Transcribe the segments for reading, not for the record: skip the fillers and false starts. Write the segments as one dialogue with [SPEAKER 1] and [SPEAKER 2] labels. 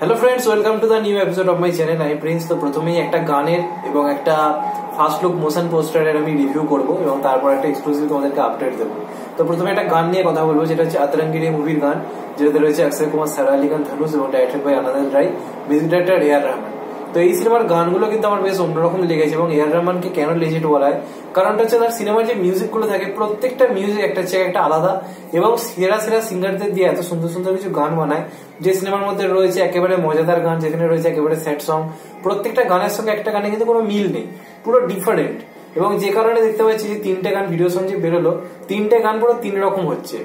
[SPEAKER 1] Hello friends, welcome to the new episode of my channel. I Prince. तो প্রথমেই একটা গানের এবং একটা ফার্স্ট লুক মোশন পোস্টারের আমি রিভিউ করব এবং তারপর একটা এক্সক্লুসিভ তোমাদেরকে আপডেট দেবো। তো প্রথমে একটা গান নিয়ে কথা বলবো, যেটা হচ্ছে আতরঙ্গিনী মুভির গান, যেটাতে রয়েছে অক্ষয় কুমার, সারা আলি খান, ধনুষ এবং directed by Anand L Rai, music director A R Rahman. তো এই সিনেমার গানগুলো কিন্তু আমার বেশ অন্যরকম লেগেছে এবং এ আর রহমানকে কেন লেজেন্ড বলা হয়, কারণটা হচ্ছে তার সিনেমার যে মিউজিক গুলো থাকে প্রত্যেকটা মিউজিক একটা চেয়ে একটা আলাদা এবং সেরা সেরা সিঙ্গারদের দিয়ে এত সুন্দর সুন্দর কিছু গান বানায়। যে সিনেমার মধ্যে রয়েছে একেবারে মজাদার গান, যেখানে রয়েছে একেবারে স্যাড সং, প্রত্যেকটা গানের সঙ্গে একটা গানে কিন্তু কোনো মিল নেই, পুরো ডিফারেন্ট। এবং যে কারণে দেখতে পাচ্ছি যে তিনটে গান ভিডিও সঙ্গে বেরোলো, তিনটে গান পুরো তিন রকম হচ্ছে।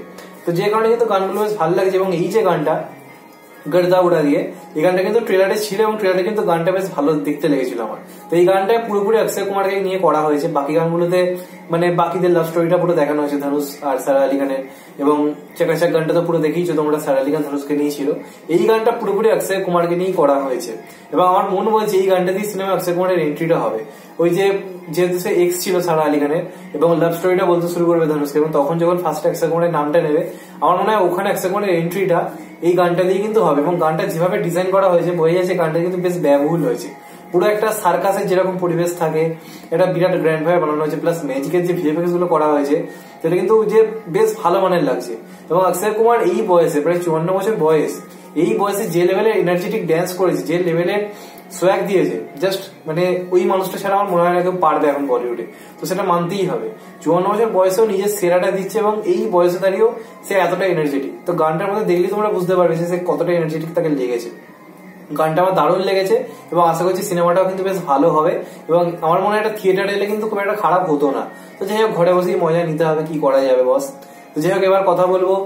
[SPEAKER 1] তো যে কারণে কিন্তু গানগুলো বেশ ভালো লাগছে। এবং এই যে গানটা গর্দা উড়া দিয়ে, এই গানটা কিন্তু ট্রেলারে ছিল এবং ট্রেলারে কিন্তু গানটা বেশ ভালো দেখতে লেগেছিল আমার। তো এই গানটা পুরোপুরি অক্ষয় কুমারকে নিয়ে করা হয়েছে। বাকি গানগুলোতে মানে বাকিদের লাভ স্টোরিটা পুরো দেখানো হয়েছে ধনুষ আর সারা আলি খানের। এবং চাকাচাক গানটা তো পুরো দেখেইছো তোমরা, সারা আলি খান ধনুষকে নিয়েছিল। এই গানটা পুরোপুরি অক্ষয় কুমারকে নিয়েই করা হয়েছে এবং আমার মন বলছে এই গানটা দিয়ে সিনেমা অক্ষয় কুমারের এন্ট্রিটা হবে। ওই যে যেহেতু সে এক্স ছিল সারা আলি খানের এবং লাভ স্টোরিটা বলতে শুরু করবে ধনুষকে, এবং তখন যখন ফার্স্ট অক্ষয় কুমারের নামটা নেবে, আমার মনে হয় ওখানে অক্ষয় কুমারের এন্ট্রিটা এই গানটা দিয়ে কিন্তু হবে। এবং গানটা যেভাবে ডিজাইন করা হয়েছে বোঝা যাচ্ছে গানটা কিন্তু বেশ ব্যয়বহুল হয়েছে। পুরো একটা সার্কাসের যেরকম পরিবেশ থাকে, এটা বিরাট গ্র্যান্ড ভাবে বানানো হয়েছে। প্লাস ম্যাজিকের যে ভিএফএক্স গুলো করা হয়েছে সেটা কিন্তু যে বেশ ভালো মানের লাগছে। এবং অক্ষয় কুমার এই বয়সে, প্রায় 54 বছর বয়স, এই বয়সে যে লেভেলের এনার্জেটিক ড্যান্স করেছে, যে লেভেলের সোয়াগ দিয়েছে, জাস্ট মানে ওই মানুষটা ছাড়া আমার মনে হয় না কেউ পারবে এখন বলিউডে। তো সেটা মানতেই হবে। 54 বছর বয়সেও নিজের সেরাটা দিচ্ছে এবং এই বয়সে দাঁড়িয়েও সে এতটা এনার্জেটিক। তো গানটার মধ্যে দেখলেই তোমরা বুঝতে পারবে যে সে কতটা এনার্জেটিক তাকে লেগেছে। গানটা আমার দারুণ লেগেছে এবং আশা করছি সিনেমাটাও কিন্তু বেশ ভালো হবে। এবং আমার মনে হয় এটা থিয়েটারে এলে কিন্তু খুব একটা খারাপ হতো না। তো যাই হোক, ঘরে বসেই মজা নিতে হবে, কি করা যাবে বস। তো যাই হোক, এবার কথা বলবো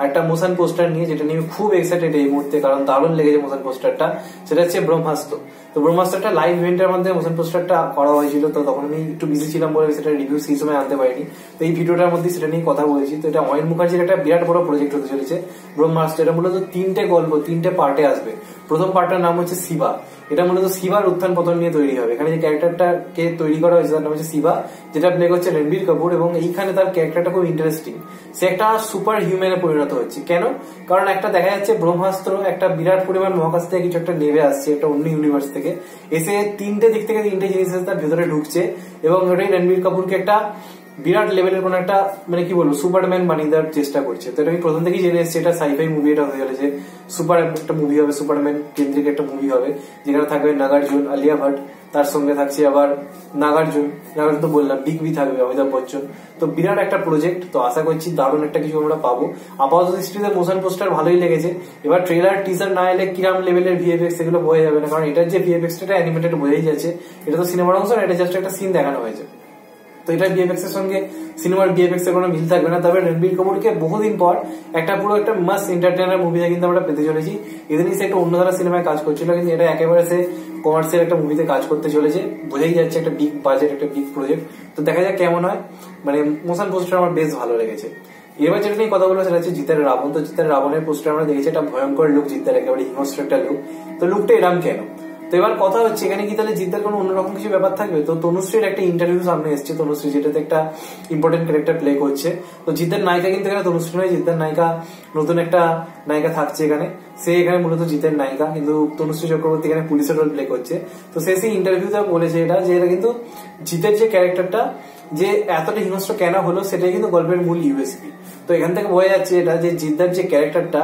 [SPEAKER 1] একটা মোশন পোস্টার নিয়ে, যেটা নিয়ে খুব এক্সাইটেড এই মুহূর্তে, কারণ দারুণ লেগেছে মোশন পোস্টারটা। সেটা হচ্ছে ব্রহ্মাস্ত্র। তো ব্রহ্মাস্ত্রটা লাইভ ইভেন্টের মধ্যে মোশন পোস্টারটা করা হয়েছিল। তো তখন আমি একটু বিজি ছিলাম বলে সেটা রিভিউ সেই সময় আনতে পারিনি। তো এই ভিডিওটার মধ্যে সেটা নিয়ে কথা বলেছি। তো এটা অয়ন মুখার্জির একটা বিরাট বড় প্রজেক্ট হতে চলেছে ব্রহ্মাস্ত্র। এটা মূলত তিনটে গল্প, তিনটে পার্টে আসবে। প্রথম পার্টটার নাম হচ্ছে শিবা। এটা মূলত শিবার উত্থান পতন নিয়ে তৈরি হবে। এখানে যে ক্যারেক্টারটাকে তৈরি করা হয়েছে তার নাম হচ্ছে শিবা, যেটা প্লে করছে রণবীর কাপুর। এবং এইখানে তার ক্যারেক্টারটা খুব ইন্টারেস্টিং। সে একটা সুপার হিউম্যানে পরিণত হচ্ছে। কেন? কারণ একটা দেখা যাচ্ছে ব্রহ্মাস্ত্র একটা বিরাট পরিমাণ মহাকাশ থেকে কিছু একটা নেমে আসছে, একটা অন্য ইউনিভার্স থেকে এসে তিনটে দিক থেকে তিনটে জিনিস তার ভেতরে ঢুকছে। এবং ওটাই রণবীর কাপুরকে একটা বিরাট লেভেলের কোন একটা মানে কি বলবো সুপারম্যান বানিয়ে দেওয়ার চেষ্টা করছে। তো এটা আমি প্রথম থেকেই জেনে এসেছি এটা সাইফাই মুভি, এটা হয়ে চলেছে সুপার একটা মুভি হবে, সুপারম্যান কেন্দ্রিক একটা মুভি হবে, যেখানে থাকবে নাগার্জুন, আলিয়া ভাট, তার সঙ্গে থাকছে আবার নাগার্জুন তো বললাম, বিগ বি থাকবে, অমিতাভ বচ্চন। তো বিরাট একটা প্রজেক্ট। তো আশা করছি দারুণ একটা কিছু আমরা পাবো। আপাতত দৃষ্টিতে মোশন পোস্টার ভালোই লেগেছে। এবার ট্রেলার টিজার না এলে কিরাম লেভেলের ভিএফএক্স সেগুলো বোঝা যাবে না, কারণ এটার যে ভিএফএক্স টা অ্যানিমেটেড বোঝাই যাচ্ছে। এটা তো সিনেমার অংশ না, এটা জাস্ট একটা সিন দেখানো হয়েছে। তো এটা ভিএফএক্স এর সঙ্গে সিনেমার ভিএফএক্স এর কোনো মিল থাকবে না। তবে রণবীর কাপুরকে বহুদিন পর একটা পুরো একটা মাস্ট এন্টারটেইনার মুভিতে কিন্তু আমরা পেতে চলেছি। এদিনই সে একটা অন্য ধারা সিনেমায় কাজ করছিল, কিন্তু এটা একেবারে সে কমার্শিয়াল একটা মুভিতে কাজ করতে চলেছে। বোঝাই যাচ্ছে একটা বিগ বাজেট, একটা বিগ প্রজেক্ট। তো দেখা যাক কেমন হয়। মানে মোশন পোস্টার আমার বেশ ভালো লেগেছে। এবার যেটা নিয়ে কথা বলবো সেটা হচ্ছে জিতের রাবণ। তো জিতের রাবণের পোস্টার আমরা দেখেছি, একটা ভয়ঙ্কর লুক জিতের, একেবারে হিংস্র একটা লুক। তো লুকটা এরম কেন? তো এবার কথা হচ্ছে এখানে কি তাহলে জিতের কোনো অন্যরকম কিছু ব্যাপার থাকবে? তো তনুশ্রীর একটা ইন্টারভিউ সামনে এসছে, তনুশ্রী যেটাতে একটা ইম্পর্টেন্ট ক্যারেক্টার প্লে করছে। তো জিতের নায়িকা কিন্তু এখানে তনুশ্রী নয়, জিতের নায়িকা নতুন একটা নায়িকা থাকছে এখানে। সে এখানে মূলত জিতের নায়িকা, কিন্তু তনুশ্রী চক্রবর্তী এখানে পুলিশের রোল প্লে করছে। তো সে সেই ইন্টারভিউতে বলেছে এটা যে এটা কিন্তু জিতের যে ক্যারেক্টারটা যে এতটা হিংস্র কেন হলো সেটাই কিন্তু গল্পের মূল ইউএসপি। তো এখান থেকে বোঝা যাচ্ছে এটা যে জিদ্দার যে ক্যারেক্টারটা,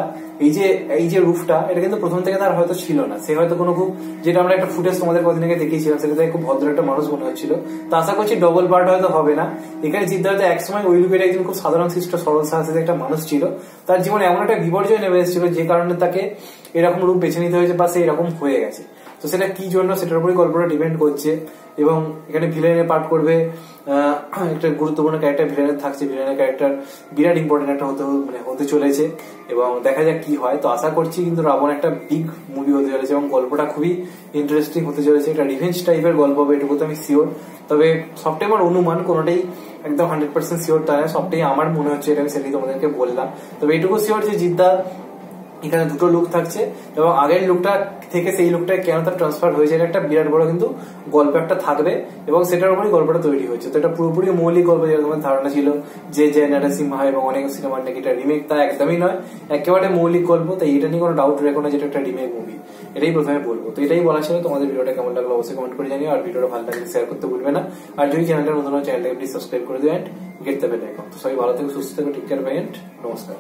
[SPEAKER 1] এই যে রূপটা, এটা কিন্তু প্রথম থেকে তার হয়তো ছিল না। সে হয়তো কোনো খুব, যেটা আমরা একটা ফুটেজ তোমাদের কদিন আগে দেখিয়েছিলাম, সেটাতে খুব ভদ্র একটা মানুষ মনে হচ্ছিল। তো আশা করছি ডবল পার্ট হয়তো হবে না। এখানে জিদ্দা হয়তো একসময় ওই রূপের একজন খুব সাধারণ সৃষ্ট সরল সাহসী একটা মানুষ ছিল। তার জীবনে এমন একটা বিপর্যয় নেমে এসেছিল যে কারণে তাকে এরকম রূপ বেছে নিতে হয়েছে বা সে এরকম হয়ে গেছে। তো সেটা কি জন্য সেটার উপরই গল্পটা ডিপেন্ড করছে। এবং এখানে ভিলেনের পার্ট করবে একটা গুরুত্বপূর্ণ ক্যারেক্টার ভিলেনের থাকছে। ভিলেনের ক্যারেক্টার বিরাট ইম্পর্টেন্ট একটা হতে চলেছে এবং দেখা যাক কি হয়। তো আশা করছি কিন্তু রাবণ একটা বিগ মুভি হতে চলেছে এবং গল্পটা খুবই ইন্টারেস্টিং হতে চলেছে। এটা রিভেঞ্জ টাইপের গল্প হবে, এটুকু তো আমি শিওর। তবে সবটাই আমার অনুমান, কোনোটাই একদম 100% শিওর তা না, সবটাই আমার মনে হচ্ছে, এটা আমি সেটাই তোমাদেরকে বললাম। তবে এটুকু শিওর যে জিদ্দা এখানে দুটো লুক থাকছে এবং আগের লুকটা থেকে সেই লোকটা কেন তার ট্রান্সফার হয়েছে, একটা বিরাট বড় কিন্তু গল্প একটা থাকবে এবং সেটার উপরই গল্পটা তৈরি হচ্ছে। তো এটা পুরোপুরি মৌলিক গল্প, যেরকম ধারণা ছিল যে জয় নরসিংহা এবং অনেক সিনেমার নাকি এটা রিমেক, তা একদমই নয়, একেবারে মৌলিক গল্প। তাই এটা নিয়ে কোনো ডাউট রেখো না যেটা একটা রিমেক মুভি, এটাই প্রথমে বলবো। তো এটাই বলা ছিল, তোমাদের ভিডিওটা কেমন লাগলো অবশ্যই কমেন্ট করে জানিও, আর ভিডিওটা ভালো লাগলে শেয়ার করতে ভুলবে না। আর যদি চ্যানেলটা নতুন হয় চ্যানেলটাকে প্লিজ সাবস্ক্রাইব করে দিও and get the bell icon. তো সবাই ভালো থেকো, সুস্থ থেকো, টেক কেয়ার, বাই এন্ড নমস্কার।